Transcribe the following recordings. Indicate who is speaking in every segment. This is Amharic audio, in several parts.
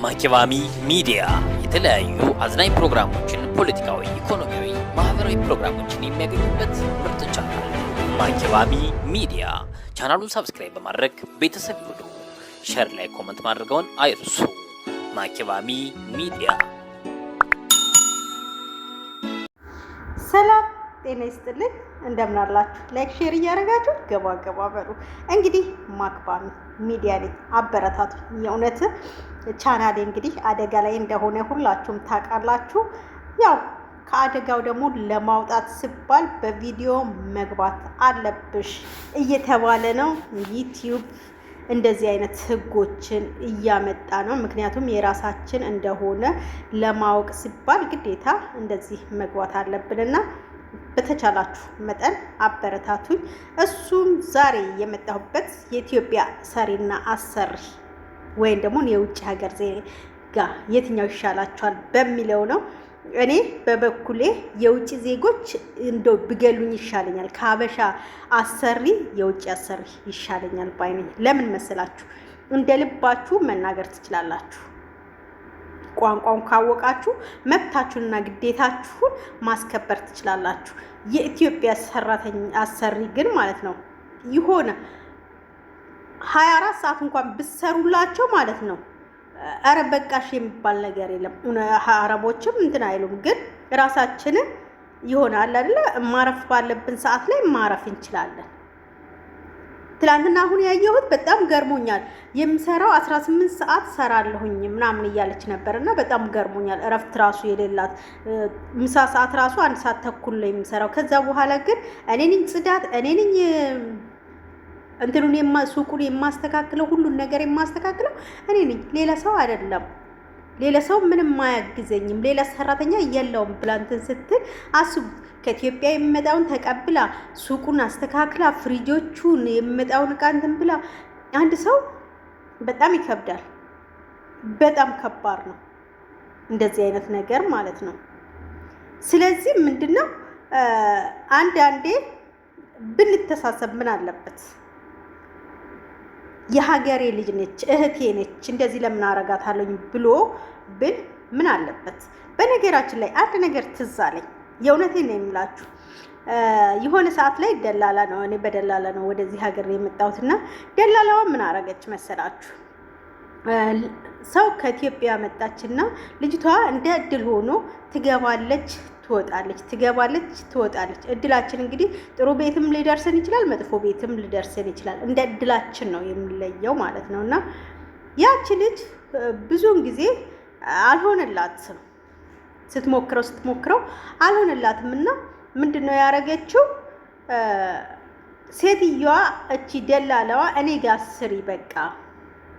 Speaker 1: ማኪባሚ ሚዲያ የተለያዩ አዝናኝ ፕሮግራሞችን፣ ፖለቲካዊ፣ ኢኮኖሚያዊ፣ ማህበራዊ ፕሮግራሞችን የሚያገኙበት ምርጥ ቻናል ማኪባሚ ሚዲያ። ቻናሉን ሰብስክራይብ በማድረግ ቤተሰብ ይሁኑ። ሼር ላይ ኮሜንት ማድረጋውን አይርሱ። ማኪባሚ ሚዲያ።
Speaker 2: ሰላም ጤና ይስጥልኝ። እንደምን አላችሁ? ላይክ ሼር እያደረጋችሁ ገባ በሉ። እንግዲህ ማኪባሚ ሚዲያ ላይ አበረታቱ። የእውነት ቻናሌ እንግዲህ አደጋ ላይ እንደሆነ ሁላችሁም ታውቃላችሁ። ያው ከአደጋው ደግሞ ለማውጣት ሲባል በቪዲዮ መግባት አለብሽ እየተባለ ነው። ዩቲዩብ እንደዚህ አይነት ህጎችን እያመጣ ነው። ምክንያቱም የራሳችን እንደሆነ ለማወቅ ሲባል ግዴታ እንደዚህ መግባት አለብንና በተቻላችሁ መጠን አበረታቱኝ። እሱም ዛሬ የመጣሁበት የኢትዮጵያ ሰሪና አሰሪ ወይም ደግሞ የውጭ ሀገር ዜጋ የትኛው ይሻላችኋል በሚለው ነው። እኔ በበኩሌ የውጭ ዜጎች እንደው ብገሉኝ ይሻለኛል፣ ከሀበሻ አሰሪ የውጭ አሰሪ ይሻለኛል ባይ ነኝ። ለምን መሰላችሁ? እንደ ልባችሁ መናገር ትችላላችሁ። ቋንቋውን ካወቃችሁ መብታችሁንና ግዴታችሁን ማስከበር ትችላላችሁ። የኢትዮጵያ ሰራተኛ አሰሪ ግን ማለት ነው የሆነ 24 ሰዓት እንኳን ብሰሩላቸው ማለት ነው አረ በቃሽ የሚባል ነገር የለም። አረቦችም እንትን አይሉም፣ ግን ራሳችንን ይሆናል አይደለ? ማረፍ ባለብን ሰዓት ላይ ማረፍ እንችላለን። ትላንትና አሁን ያየሁት በጣም ገርሞኛል። የምሰራው 18 ሰዓት ሰራለሁኝ ምናምን እያለች ነበርና በጣም ገርሞኛል። እረፍት ራሱ የሌላት ምሳ ሰዓት ራሱ 1 ሰዓት ተኩል ላይ የምሰራው። ከዛ በኋላ ግን እኔ ነኝ ጽዳት፣ እኔ ነኝ እንትኑን ሱቁን የማስተካክለው፣ ሁሉን ነገር የማስተካክለው እኔ ነኝ፣ ሌላ ሰው አይደለም። ሌላ ሰው ምንም አያግዘኝም፣ ሌላ ሰራተኛ የለውም ብላ እንትን ስትል አስቡ። ከኢትዮጵያ የሚመጣውን ተቀብላ ሱቁን አስተካክላ ፍሪጆቹን የሚመጣውን እቃ እንትን ብላ አንድ ሰው በጣም ይከብዳል። በጣም ከባድ ነው እንደዚህ አይነት ነገር ማለት ነው። ስለዚህ ምንድነው አንዳንዴ ብንተሳሰብ ምን አለበት? የሀገሬ ልጅ ነች፣ እህቴ ነች፣ እንደዚህ ለምን አረጋታለሁኝ ብሎ ብል ምን አለበት? በነገራችን ላይ አንድ ነገር ትዝ አለኝ። የእውነቴን ነው የምላችሁ። የሆነ ሰዓት ላይ ደላላ ነው፣ እኔ በደላላ ነው ወደዚህ ሀገር የመጣሁትና ደላላዋ ምን አረገች መሰላችሁ? ሰው ከኢትዮጵያ መጣችና ልጅቷ እንደ እድል ሆኖ ትገባለች ትወጣለች፣ ትገባለች ትወጣለች። እድላችን እንግዲህ ጥሩ ቤትም ሊደርሰን ይችላል፣ መጥፎ ቤትም ሊደርሰን ይችላል። እንደ እድላችን ነው የሚለየው ማለት ነውና ያቺ ልጅ ብዙውን ጊዜ አልሆነላትም። ስትሞክረው አልሆነላትም እና ምንድነው ያረገችው? ሴትዮዋ እቺ ደላላዋ እኔ ጋር ስሪ በቃ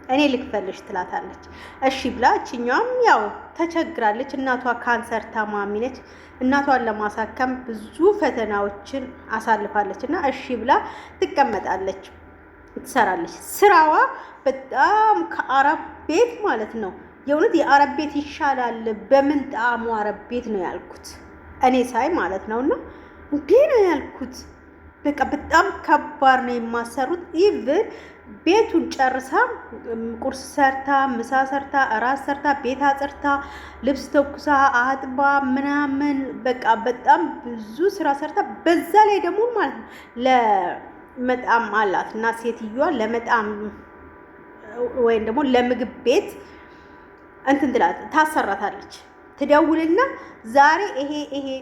Speaker 2: እኔ ልክፈልሽ ትላታለች። እሺ ብላ እቺኛም ያው ተቸግራለች። እናቷ ካንሰር ታማሚ ነች። እናቷን ለማሳከም ብዙ ፈተናዎችን አሳልፋለች እና እሺ ብላ ትቀመጣለች፣ ትሰራለች። ስራዋ በጣም ከአረብ ቤት ማለት ነው። የእውነት የአረብ ቤት ይሻላል። በምን ጣዕሙ አረብ ቤት ነው ያልኩት እኔ ሳይ ማለት ነውና እንዴ ነው ያልኩት። በቃ በጣም ከባድ ነው የማሰሩት። ኢቭን ቤቱን ጨርሳ ቁርስ ሰርታ፣ ምሳ ሰርታ፣ እራት ሰርታ፣ ቤት አጽርታ፣ ልብስ ተኩሳ፣ አጥባ ምናምን በቃ በጣም ብዙ ስራ ሰርታ፣ በዛ ላይ ደግሞ ማለት ነው ለመጣም አላት እና ሴትዮዋ ለመጣም ወይም ደግሞ ለምግብ ቤት እንትን ታሰራታለች። ትደውልና ዛሬ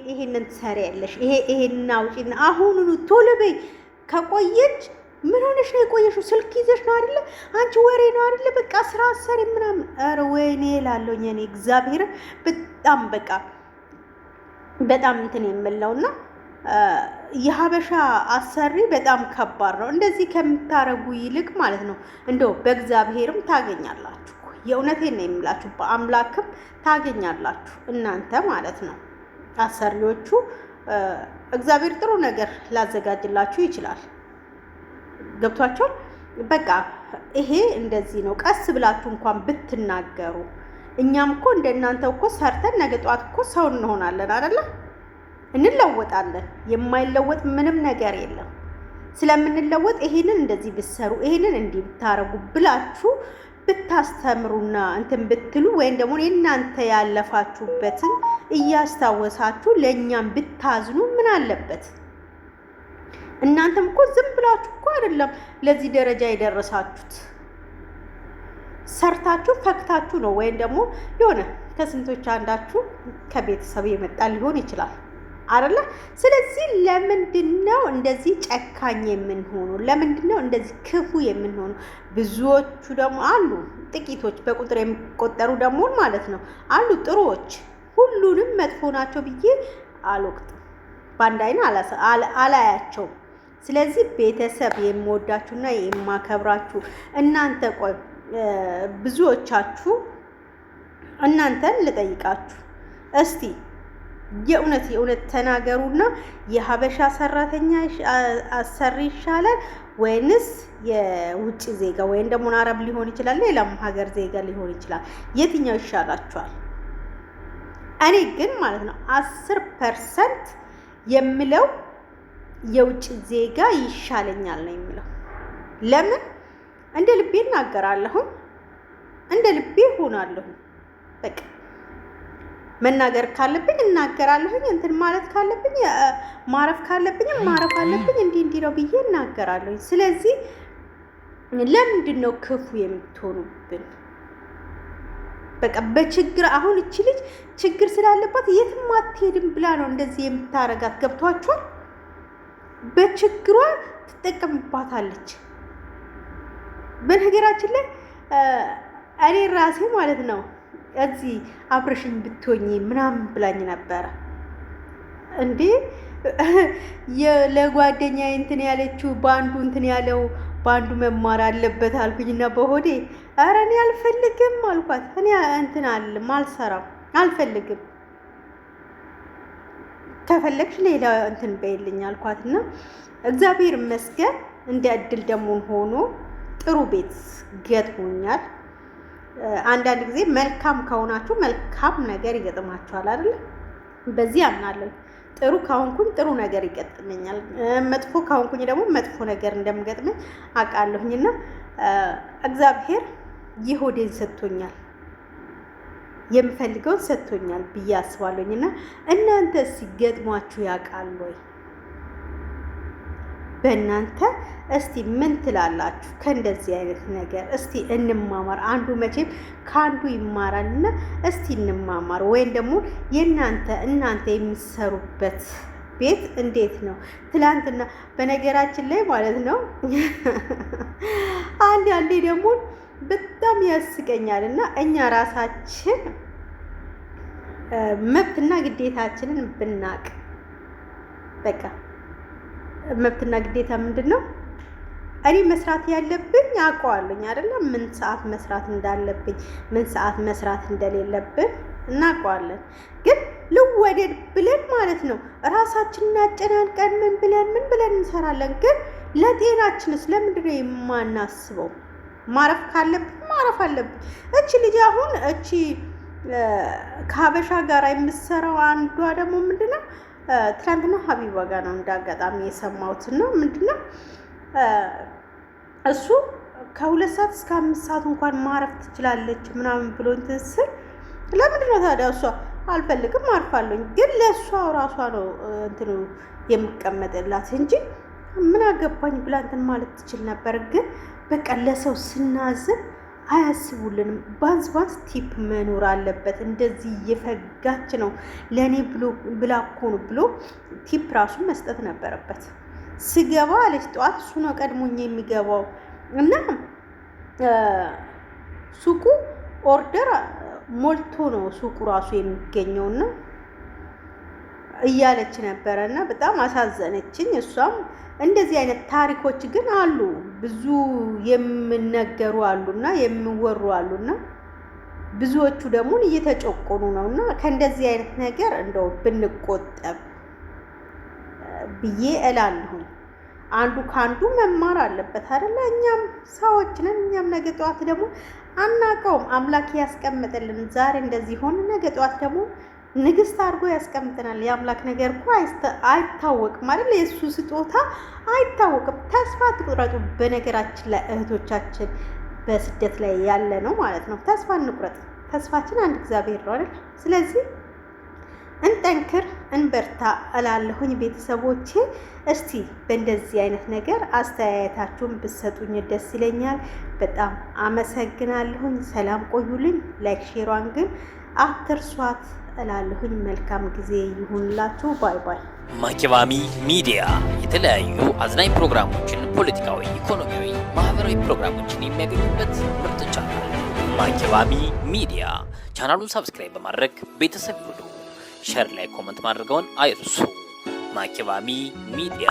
Speaker 2: ይሄንን ትሰሪያለሽ፣ ይሄንን አውጪና አሁኑኑ ቶሎ በይ። ከቆየች ምን ሆነሽ ነው የቆየሽው? ስልክ ይዘሽ ነው አይደለ? አንቺ ወሬ ነው አይደለ? በቃ ስራ አሰሪ ምናምን። ኧረ ወይኔ እላለሁኝ እኔ እግዚአብሔር በጣም በቃ በጣም እንትን የምለውና የሀበሻ አሰሪ በጣም ከባድ ነው። እንደዚህ ከምታረጉ ይልቅ ማለት ነው እንደው በእግዚአብሔርም ታገኛላችሁ። የእውነቴን ነው የምላችሁ፣ በአምላክም ታገኛላችሁ እናንተ ማለት ነው። አሰሪዎቹ እግዚአብሔር ጥሩ ነገር ላዘጋጅላችሁ ይችላል። ገብቷችኋል? በቃ ይሄ እንደዚህ ነው። ቀስ ብላችሁ እንኳን ብትናገሩ እኛም እኮ እንደናንተ እኮ ሰርተን ነገ ጧት እኮ ሰው እንሆናለን አይደለ? እንለወጣለን። የማይለወጥ ምንም ነገር የለም። ስለምንለወጥ ይሄንን እንደዚህ ብትሰሩ፣ ይሄንን እንዲህ ብታረጉ ብላችሁ ብታስተምሩና እንትን ብትሉ ወይም ደግሞ እናንተ ያለፋችሁበትን እያስታወሳችሁ ለእኛም ብታዝኑ ምን አለበት? እናንተም እኮ ዝም ብላችሁ እኮ አይደለም ለዚህ ደረጃ የደረሳችሁት። ሰርታችሁ ፈክታችሁ ነው። ወይም ደግሞ የሆነ ከስንቶች አንዳችሁ ከቤተሰብ የመጣ ሊሆን ይችላል አይደለ? ስለዚህ ለምንድነው እንደዚህ ጨካኝ የምንሆኑ? ለምንድነው እንደዚህ ክፉ የምንሆኑ? ብዙዎቹ ደግሞ አሉ፣ ጥቂቶች በቁጥር የሚቆጠሩ ደግሞ ማለት ነው አሉ ጥሩዎች። ሁሉንም መጥፎ ናቸው ብዬ አልወቅጥም፣ በአንድ አይን አላያቸውም። ስለዚህ ቤተሰብ የምወዳችሁና የማከብራችሁ እናንተ ቆይ ብዙዎቻችሁ እናንተን ልጠይቃችሁ እስቲ የእውነት ተናገሩና የሀበሻ ሰራተኛ አሰሪ ይሻላል ወይንስ የውጭ ዜጋ ወይም ደግሞ አረብ ሊሆን ይችላል፣ ሌላም ሀገር ዜጋ ሊሆን ይችላል? የትኛው ይሻላችኋል? እኔ ግን ማለት ነው 10% የምለው የውጭ ዜጋ ይሻለኛል ነው የምለው። ለምን? እንደ ልቤ እናገራለሁ፣ እንደ ልቤ ሆናለሁ። በቃ መናገር ካለብኝ እናገራለሁ፣ እንትን ማለት ካለብኝ ማረፍ ካለብኝ ማረፍ አለብኝ፣ እንዲህ ነው ብዬ እናገራለሁ። ስለዚህ ለምንድን ነው ክፉ የምትሆኑብን? በቃ በችግር አሁን እቺ ልጅ ችግር ስላለባት የትም አትሄድም ብላ ነው እንደዚህ የምታረጋት። ገብቷችኋል? በችግሯ ትጠቀምባታለች። በነገራችን ላይ እኔ ራሴ ማለት ነው እዚህ አብረሽኝ ብትሆኚ ምናምን ብላኝ ነበረ። እንዴ ለጓደኛዬ እንትን ያለችው በአንዱ እንትን ያለው በአንዱ መማር አለበት አልኩኝና በሆዴ ኧረ እኔ አልፈልግም አልኳት። እኔ እንትን አልሰራም አልፈልግም፣ ከፈለግሽ ሌላ እንትን በይልኝ አልኳትና እግዚአብሔር ይመስገን እንደ እድል ደግሞ ሆኖ ጥሩ ቤት ገጥሞኛል። አንዳንድ ጊዜ መልካም ከሆናችሁ መልካም ነገር ይገጥማችኋል አይደል? በዚህ አምናለሁ። ጥሩ ከሆንኩኝ ጥሩ ነገር ይገጥመኛል፣ መጥፎ ከሆንኩኝ ደግሞ መጥፎ ነገር እንደምገጥመኝ አውቃለሁኝና እግዚአብሔር የሆዴን ሰጥቶኛል፣ የምፈልገውን ሰጥቶኛል ብዬ አስባለሁኝና እናንተ ሲገጥሟችሁ ያውቃል ወይ? በእናንተ እስቲ ምን ትላላችሁ? ከእንደዚህ አይነት ነገር እስቲ እንማማር። አንዱ መቼም ከአንዱ ይማራልና እስቲ እንማማር። ወይም ደግሞ እናንተ የሚሰሩበት ቤት እንዴት ነው? ትላንትና በነገራችን ላይ ማለት ነው አንዳንዴ ደግሞ በጣም ያስቀኛል እና እኛ ራሳችን መብትና ግዴታችንን ብናቅ በቃ መብትና ግዴታ ምንድን ነው? እኔ መስራት ያለብኝ አውቀዋለሁኝ አይደለም? ምን ሰዓት መስራት እንዳለብኝ ምን ሰዓት መስራት እንደሌለብን እናውቀዋለን። ግን ልወደድ ብለን ማለት ነው ራሳችንን አጨናንቀን ምን ብለን እንሰራለን። ግን ለጤናችንስ ለምንድን ነው የማናስበው? ማረፍ ካለብን ማረፍ አለብን። እቺ ልጅ አሁን እቺ ከሀበሻ ጋር የምትሰራው አንዷ ደግሞ ምንድነው ትናንትና ሀቢባ ጋር ነው እንዳጋጣሚ የሰማሁት እና ምንድነው እሱ ከ2 ሰዓት እስከ 5 ሰዓት እንኳን ማረፍ ትችላለች ምናምን ብሎ እንትን ስል ለምንድን ነው ታዲያ እሷ አልፈልግም አርፋለሁኝ፣ ግን ለእሷ ራሷ ነው እንትኑ የምቀመጥላት እንጂ ምን አገባኝ ብላ እንትን ማለት ትችል ነበር። ግን በቃ ለሰው ስናዝን አያስቡልንም። ባንስ ቲፕ መኖር አለበት። እንደዚህ እየፈጋች ነው ለእኔ ብላ እኮ ነው ብሎ ቲፕ ራሱ መስጠት ነበረበት። ስገባ አለች ጠዋት እሱ ነው ቀድሞኝ የሚገባው እና ሱቁ ኦርደር ሞልቶ ነው ሱቁ ራሱ የሚገኘውና እያለች ነበረ እና በጣም አሳዘነችኝ። እሷም እንደዚህ አይነት ታሪኮች ግን አሉ፣ ብዙ የሚነገሩ አሉና የሚወሩ አሉና ብዙዎቹ ደግሞ እየተጨቆኑ ነውና ከእንደዚህ አይነት ነገር እንደው ብንቆጠብ ብዬ እላለሁ። አንዱ ካንዱ መማር አለበት አይደለ? እኛም ሰዎች ነን። እኛም ነገ ጠዋት ደግሞ አናውቀውም። አምላክ ያስቀምጥልን። ዛሬ እንደዚህ ሆነ፣ ነገ ጠዋት ደግሞ ንግስት አድርጎ ያስቀምጠናል። የአምላክ ነገር እኮ አይታወቅም አይደል? የእሱ ስጦታ አይታወቅም። ተስፋ አትቁረጡ። በነገራችን ላይ እህቶቻችን በስደት ላይ ያለ ነው ማለት ነው። ተስፋ እንቁረጥ። ተስፋችን አንድ እግዚአብሔር ነው አይደል? ስለዚህ እንጠንክር፣ እንበርታ እላለሁኝ ቤተሰቦቼ። እስቲ በእንደዚህ አይነት ነገር አስተያየታችሁን ብትሰጡኝ ደስ ይለኛል። በጣም አመሰግናለሁኝ። ሰላም ቆዩልኝ። ላይክ ሼሯን ግን አትርሷት እላለሁኝ። መልካም ጊዜ ይሁንላችሁ። ባይ ባይ።
Speaker 1: ማኪባሚ ሚዲያ የተለያዩ አዝናኝ ፕሮግራሞችን፣ ፖለቲካዊ፣ ኢኮኖሚያዊ፣ ማህበራዊ ፕሮግራሞችን የሚያገኙበት ምርጥ ቻናል ማኪባሚ ሚዲያ። ቻናሉን ሰብስክራይብ በማድረግ ቤተሰብ ይሁኑ። ሸር ላይ ኮመንት ማድረገውን አይርሱ። ማኪባሚ ሚዲያ